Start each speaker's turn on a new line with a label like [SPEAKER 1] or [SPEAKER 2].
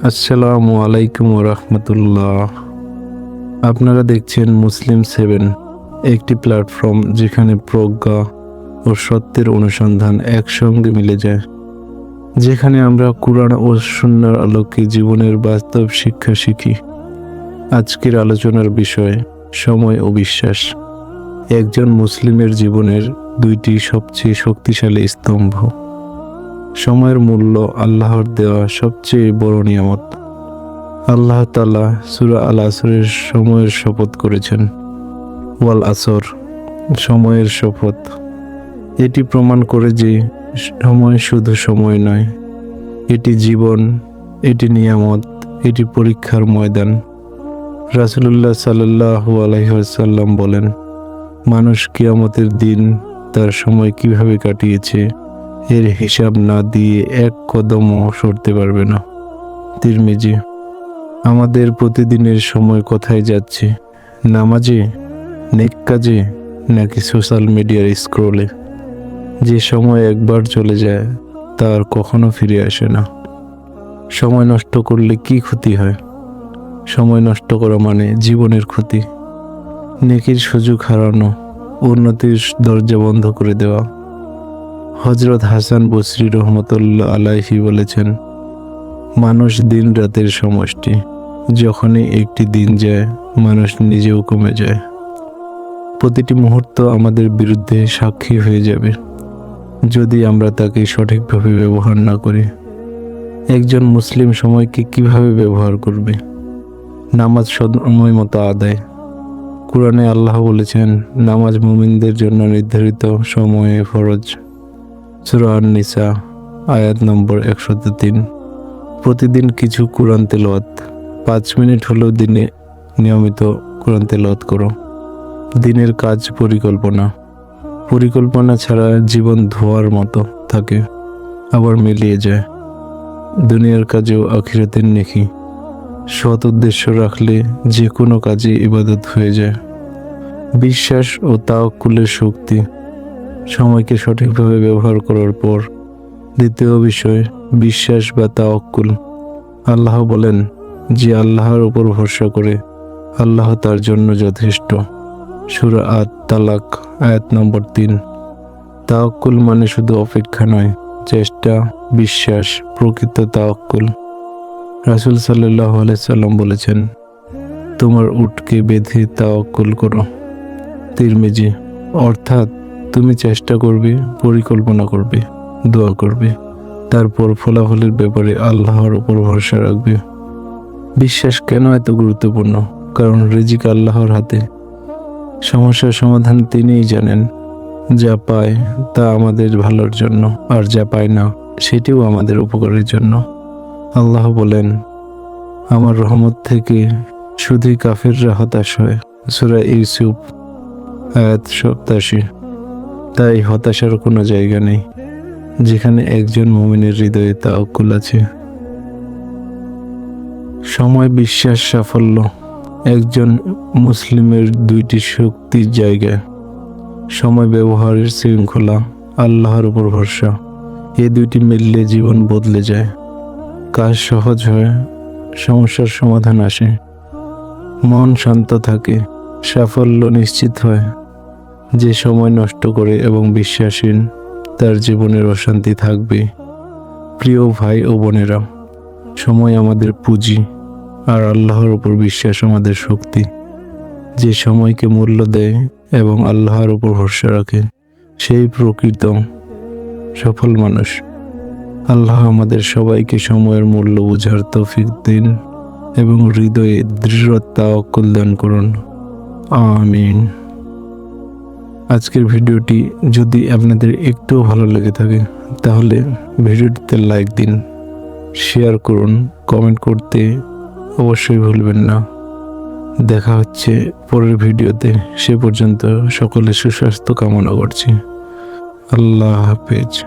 [SPEAKER 1] আসসালামু আলাইকুম রহমতুল্লাহ। আপনারা দেখছেন মুসলিম 7, একটি প্ল্যাটফর্ম যেখানে প্রজ্ঞা ও সত্যের অনুসন্ধান একসঙ্গে মিলে যায়, যেখানে আমরা কুরআন ও সুন্নাহর আলোকে জীবনের বাস্তব শিক্ষা শিখি। আজকের আলোচনার বিষয় সময় ও বিশ্বাস। একজন মুসলিমের জীবনের দুইটি সবচেয়ে শক্তিশালী স্তম্ভ। সময়ের মূল্য আল্লাহর দেওয়া সবচেয়ে বড় নিয়ামত। আল্লাহ তাআলা সূরা আল আসরের সময়ের শপথ করেছেন, ওয়াল আসর, সময়ের শপথ। এটি প্রমাণ করে যে সময় শুধু সময় নয়, এটি জীবন, এটি নিয়ামত, এটি পরীক্ষার ময়দান। রাসূলুল্লাহ সাল্লাল্লাহু আলাইহি ওয়াসাল্লাম বলেন, মানুষ কিয়ামতের দিন তার সময় কিভাবে কাটিয়েছে এর হিসাব না দিয়ে এক কদমও সরতে পারবে না। তিরমিজি। আমাদের প্রতিদিনের সময় কোথায় যাচ্ছে? নামাজে, নেক কাজে, নাকি সোশ্যাল মিডিয়ার স্ক্রলে? যে সময় একবার চলে যায় তা আর কখনো ফিরে আসে না। সময় নষ্ট করলে কি ক্ষতি হয়? সময় নষ্ট করা মানে জীবনের ক্ষতি, নেকির সুযোগ হারানো, উন্নতির দরজা বন্ধ করে দেওয়া। হযরত হাসান বসরি রহমতুল্লাহ আলাইহি বলেছেন, মানুষ দিন রাতের সমষ্টি। যখনই একটি দিন যায়, মানুষ নিজেও কমে যায়। প্রতিটি মুহূর্ত আমাদের বিরুদ্ধে সাক্ষী হয়ে যাবে যদি আমরা তাকে সঠিকভাবে ব্যবহার না করি। একজন মুসলিম সময়কে কিভাবে ব্যবহার করবে? নামাজ সময় মতো আদায়। কুরআনে আল্লাহ বলেছেন, নামাজ মুমিনদের জন্য নির্ধারিত সময়ে ফরজ। সূরা আন-নিসা আয়াত নম্বর 103। প্রতিদিন কিছু কুরআন তেলাওয়াত, 5 মিনিট হলেও দিনে নিয়মিত কুরআন তেলাওয়াত করো। দিনের কাজ পরিকল্পনা ছাড়া জীবন ধোঁয়ার মতো থাকে, আবার মিলিয়ে যায়। দুনিয়ার কাজেও আখিরাতের নেকি। সৎ উদ্দেশ্য রাখলে যে কোনো কাজে ইবাদত হয়ে যায়। বিশ্বাস ও তাওয়াক্কুলের শক্তি। সময়কে সঠিকভাবে ব্যবহার করার পর দ্বিতীয় বিষয় বিশ্বাস বা তাওয়াক্কুল। আল্লাহ বলেন, যে আল্লাহর উপর ভরসা করে আল্লাহ তার জন্য যথেষ্ট। সূরা আত-তালাক আয়াত নম্বর 3। তাওয়াক্কুল মানে শুধু অপেক্ষা নয়, চেষ্টা, বিশ্বাস, প্রকৃত তাওয়াক্কুল। রাসূল সাল্লাল্লাহু আলাইহি সাল্লাম বলেছেন, তোমার উটকে বেঁধে তাওয়াক্কুল করো। তিরমিজি। অর্থাৎ তুমি চেষ্টা করবে, পরিকল্পনা করবে, দোয়া করবে, তারপর ফলাফলের ব্যাপারে আল্লাহর উপর ভরসা রাখবে। বিশ্বাস কেন এত গুরুত্বপূর্ণ? কারণ রিজিক আল্লাহর হাতে। সমস্যার সমাধান তিনিই জানেন। যা পায় তা আমাদের ভালোর জন্য, আর যা পায় না সেটিও আমাদের উপকারের জন্য। আল্লাহ বলেন, আমার রহমত থেকে শুধুই কাফিররা হতাশ হয়। সূরা ইউসুফ আয়াত 87। তাই হতাশার কোনো জায়গা নেই যেখানে একজন মুমিনের হৃদয়ে তাওয়াক্কুল আছে। সময়, বিশ্বাস, সাফল্য। একজন মুসলিমের দুইটি শক্তির জায়গা। সময় ব্যবহারের শৃঙ্খলা, আল্লাহর উপর ভরসা। এই দুইটি মিললে জীবন বদলে যায়। কাজ সহজ হয়, সমস্যার সমাধান আসে, মন শান্ত থাকে, সাফল্য নিশ্চিত হয়। যে সময় নষ্ট করে এবং বিশ্বাসহীন, তার জীবনের অশান্তি থাকবে। প্রিয় ভাই ও বোনেরা, সময় আমাদের পুঁজি, আর আল্লাহর উপর বিশ্বাস আমাদের শক্তি। যে সময়কে মূল্য দেয় এবং আল্লাহর উপর ভরসা রাখে, সেই প্রকৃত সফল মানুষ। আল্লাহ আমাদের সবাইকে সময়ের মূল্য বোঝার তৌফিক দিন এবং হৃদয়ে দৃঢ় তাওয়াক্কুল দান করুন। আমিন। আজকের ভিডিওটি যদি আপনাদের একটু ভালো লেগে থাকে তাহলে ভিডিওটিতে লাইক দিন, শেয়ার করুন, কমেন্ট করতে অবশ্যই ভুলবেন না। দেখা হচ্ছে পরের ভিডিওতে। সে পর্যন্ত সকলের সুস্বাস্থ্য কামনা করছি। আল্লাহ হাফেজ।